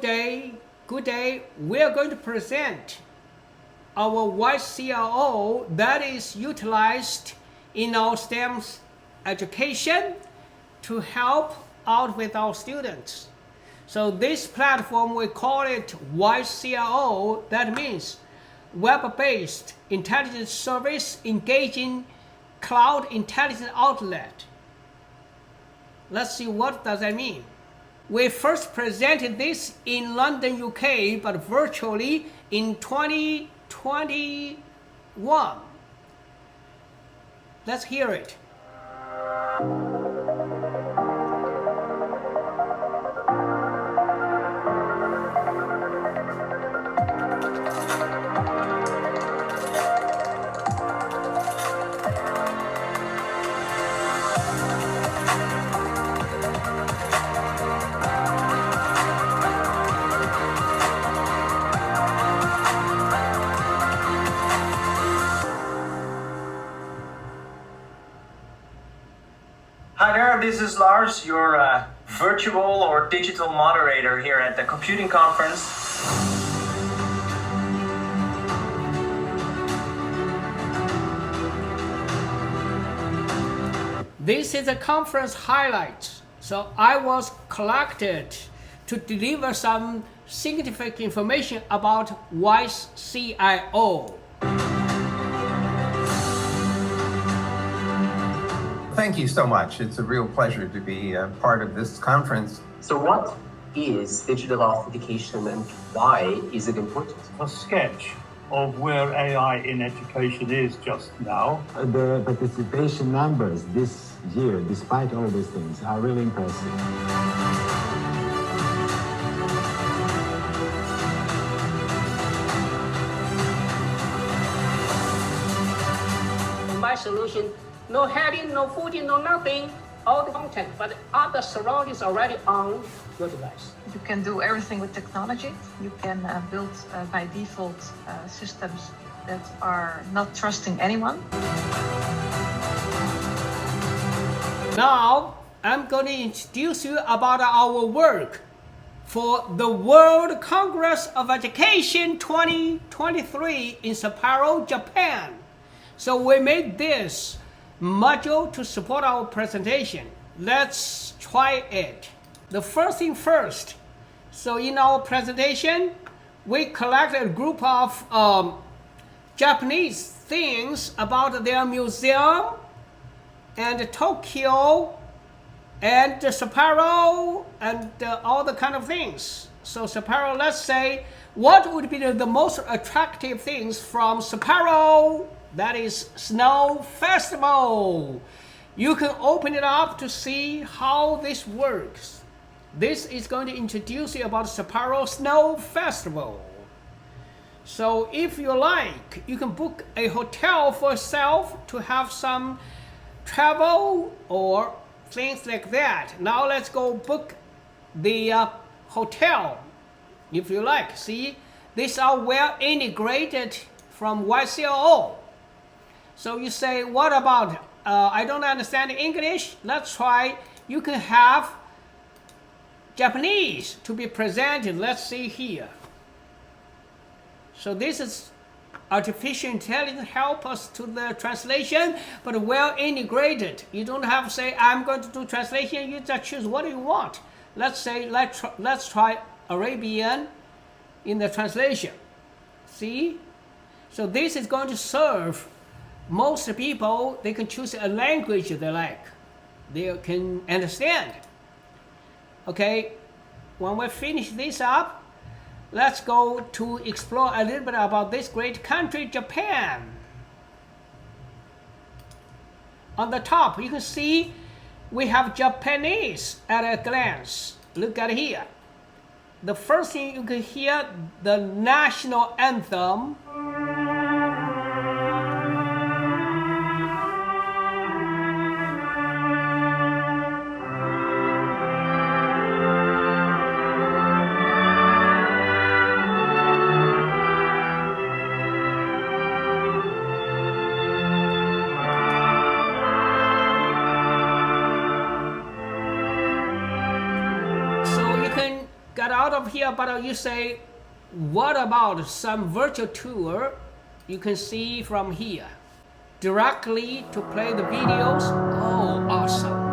day. Good day. We are going to present our YCLO that is utilized in our STEM education to help out with our students. So this platform, we call it YCLO. That means web-based intelligence service engaging cloud intelligence outlet. Let's see, what does that mean? We first presented this in London, UK, but virtually in 2021. Let's hear it. Hi there, this is Lars, your virtual or digital moderator here at the computing conference. This is a conference highlight. So I was collected to deliver some significant information about YCIO. Thank you so much. It's a real pleasure to be part of this conference. So what is digital authentication and why is it important? A sketch of where AI in education is just now. The participation numbers this year, despite all these things, are really impressive. My solution, no heading, no footing, no nothing, all the content, but other surroundings already on your device. You can do everything with technology. You can build by default systems that are not trusting anyone. Now, I'm going to introduce you about our work for the World Congress of Education 2023 in Sapporo, Japan. So we made this module to support our presentation. Let's try it. The first thing first. So in our presentation, we collected a group of Japanese things about their museum and Tokyo and Sapporo and all the kind of things. So Sapporo, let's say, what would be the most attractive things from Sapporo? That is Snow Festival. You can open it up to see how this works. This is going to introduce you about Sapporo Snow Festival. So if you like, you can book a hotel for yourself to have some travel or things like that. Now let's go book the hotel if you like. See, these are well integrated from YCLO. So you say, what about, I don't understand English. Let's try, you can have Japanese to be presented. Let's see here. So this is artificial intelligence help us to the translation, but well integrated. You don't have to say, I'm going to do translation. You just choose what you want. Let's say, let's try Arabian in the translation. See? So this is going to serve most people. They can choose a language they like. They can understand. Okay, when we finish this up, let's go to explore a little bit about this great country, Japan. On the top, you can see we have Japanese at a glance. Look at here. The first thing you can hear, the national anthem. of here, but you say, what about some virtual tour you can see from here? Directly to play the videos? Oh, awesome.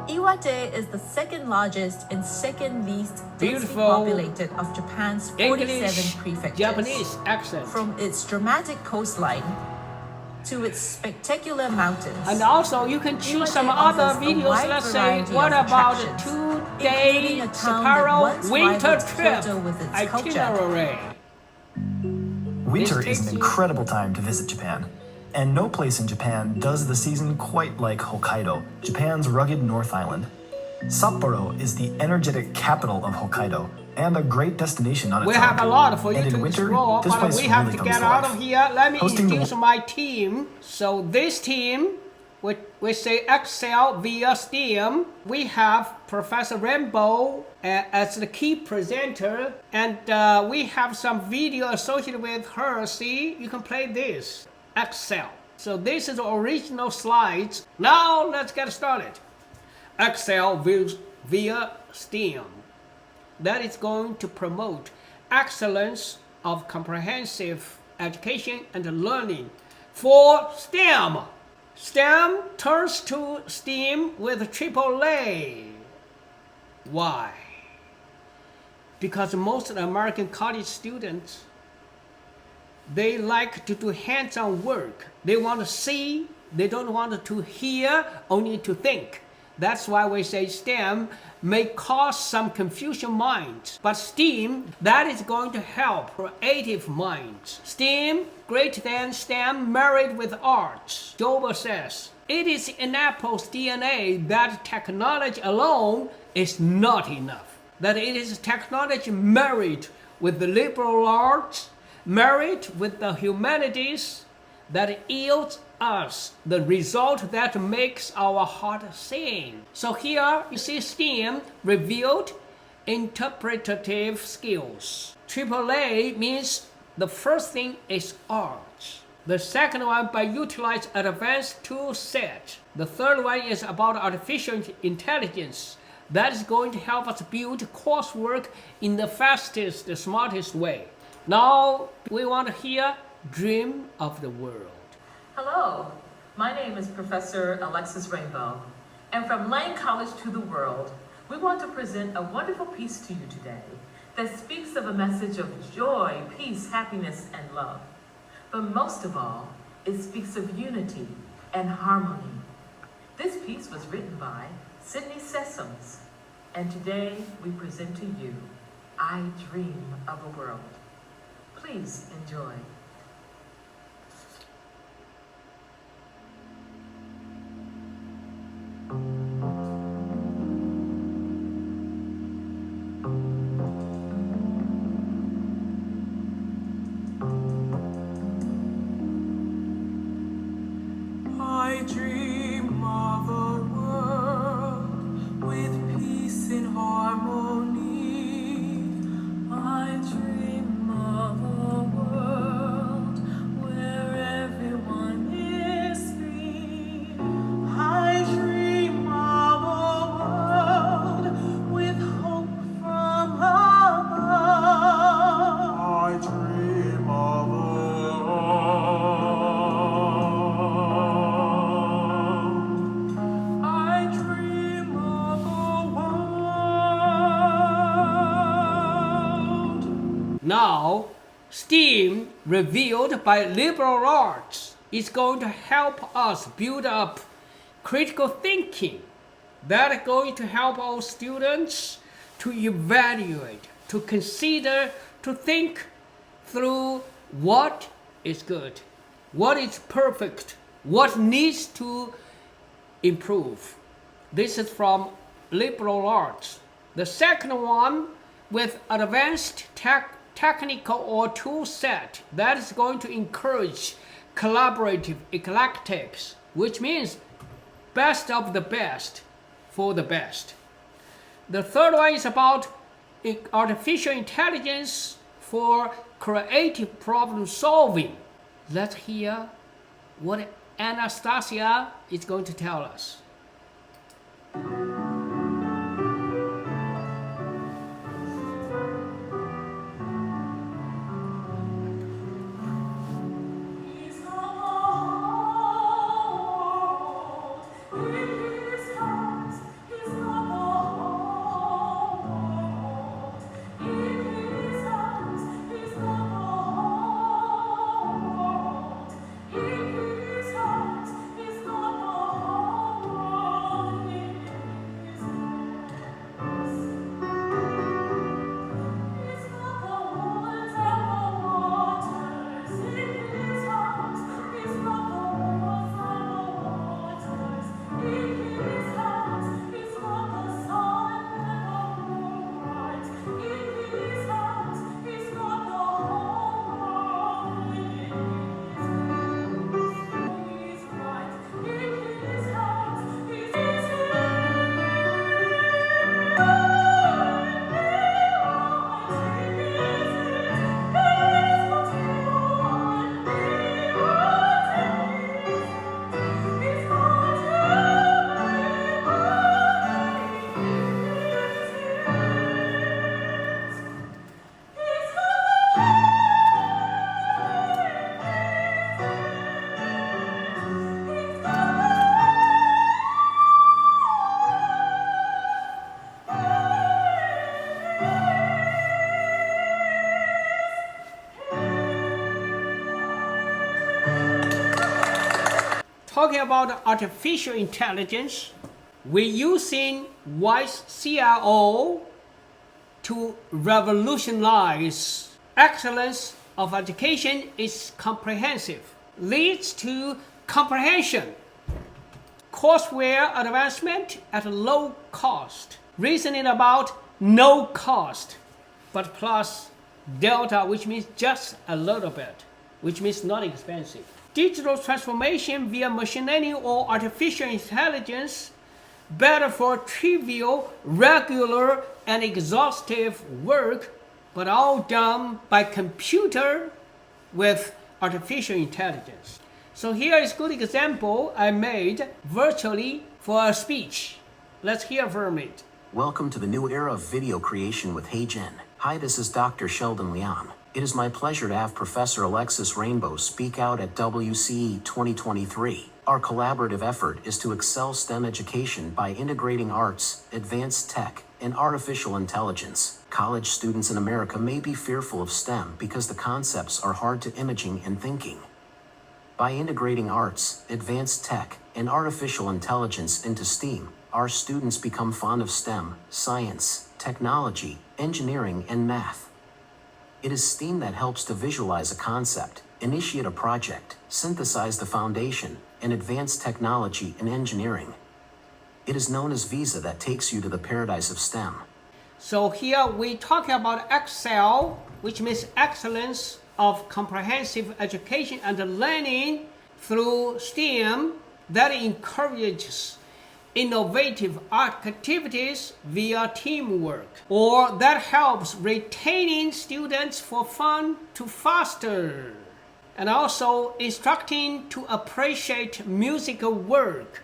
Iwate is the second largest and second least densely Beautiful populated of Japan's 47 English, prefectures. Japanese accent. From its dramatic coastline to its spectacular mountains. And also you can choose Iwate some other offers a videos. wide Let's say, variety what of about a attractions, 2-day including a town that SAPPORO once winter rivaled trip Kyoto with its culture. itinerary? Winter This is an takes you- incredible time to visit Japan. And no place in Japan does the season quite like Hokkaido, Japan's rugged North Island. Sapporo is the energetic capital of Hokkaido and a great destination on its We own. have a lot for you And in to winter, explore, this but place we have really to comes get to out life. of here. Let me Hosting the- introduce my team. So this team, we say Excel via STEM. We have Professor Rainbow as the key presenter, and we have some video associated with her. See, you can play this, Excel. So this is the original slides. Now let's get started. Excel via STEM. That is going to promote excellence of comprehensive education and learning for STEM. STEM turns to STEAM with AAA. Why? Because most American college students, they like to do hands-on work. They want to see, they don't want to hear, only to think. That's why we say STEM may cause some confusion minds. But STEAM, that is going to help creative minds. STEAM, greater than STEM, married with arts. Dober says, it is in Apple's DNA that technology alone is not enough. That it is technology married with the liberal arts, married with the humanities, that yields us the result that makes our heart sing. So here you see STEAM revealed interpretative skills. AAA means the first thing is arts. The second one by utilize advanced tool set. The third one is about artificial intelligence. That is going to help us build coursework in the fastest, the smartest way. Now we want to hear Dream of the World. Hello, my name is Professor Alexis Rainbow, and from Lane College to the World, we want to present a wonderful piece to you today that speaks of a message of joy, peace, happiness, and love. But most of all, it speaks of unity and harmony. This piece was written by Sidney Sessoms, and today we present to you, I Dream of a World. Please enjoy. I dream of a world with peace and harmony. I dream of a world where everyone is free. I dream of a world with hope from above. I dream of a Now, STEAM, revealed by liberal arts, is going to help us build up critical thinking. That is going to help our students to evaluate, to consider, to think through what is good, what is perfect, what needs to improve. This is from liberal arts. The second one, with advanced technical or tool set, that is going to encourage collaborative eclectics, which means best of the best for the best. The third one is about artificial intelligence for creative problem solving. Let's hear what Anastasia is going to tell us. Talking about artificial intelligence, we're using voice CRO to revolutionize. Excellence of education is comprehensive, leads to comprehension. Courseware advancement at low cost. Reasoning about no cost, but plus delta, which means just a little bit, which means not expensive. Digital transformation via machine learning or artificial intelligence, better for trivial, regular, and exhaustive work, but all done by computer with artificial intelligence. So here is a good example I made virtually for a speech. Let's hear from it. Welcome to the new era of video creation with HeyGen. Hi, this is Dr. Sheldon Leon. It is my pleasure to have Professor Alexis Rainbow speak out at WCE 2023. Our collaborative effort is to excel STEM education by integrating arts, advanced tech, and artificial intelligence. College students in America may be fearful of STEM because the concepts are hard to imaging and thinking. By integrating arts, advanced tech, and artificial intelligence into STEAM, our students become fond of STEM, science, technology, engineering, and math. It is STEAM that helps to visualize a concept, initiate a project, synthesize the foundation, and advance technology and engineering. It is known as Visa that takes you to the paradise of STEM. So here we talk about Excel, which means excellence of comprehensive education and learning through STEM that encourages innovative activities via teamwork, or that helps retaining students for fun to foster, and also instructing to appreciate musical work.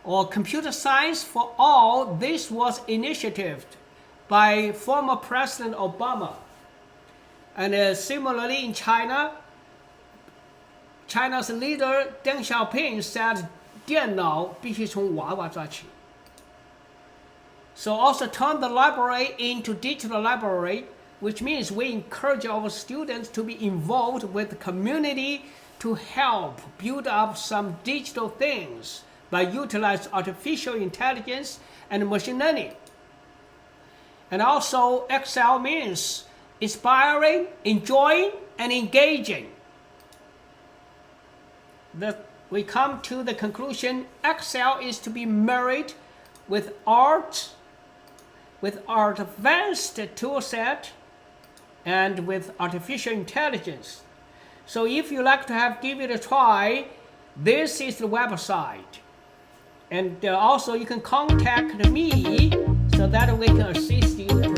Or computer science for all, this was initiated by former President Obama. And similarly in China, China's leader Deng Xiaoping said, 电脑必须从娃娃抓起. So also turn the library into digital library, which means we encourage our students to be involved with the community to help build up some digital things by utilizing artificial intelligence and machine learning. And also Excel means inspiring, enjoying, and engaging. We come to the conclusion, Excel is to be married with art, with our advanced toolset, and with artificial intelligence. So if you like to give it a try, this is the website. And also you can contact me so that we can assist you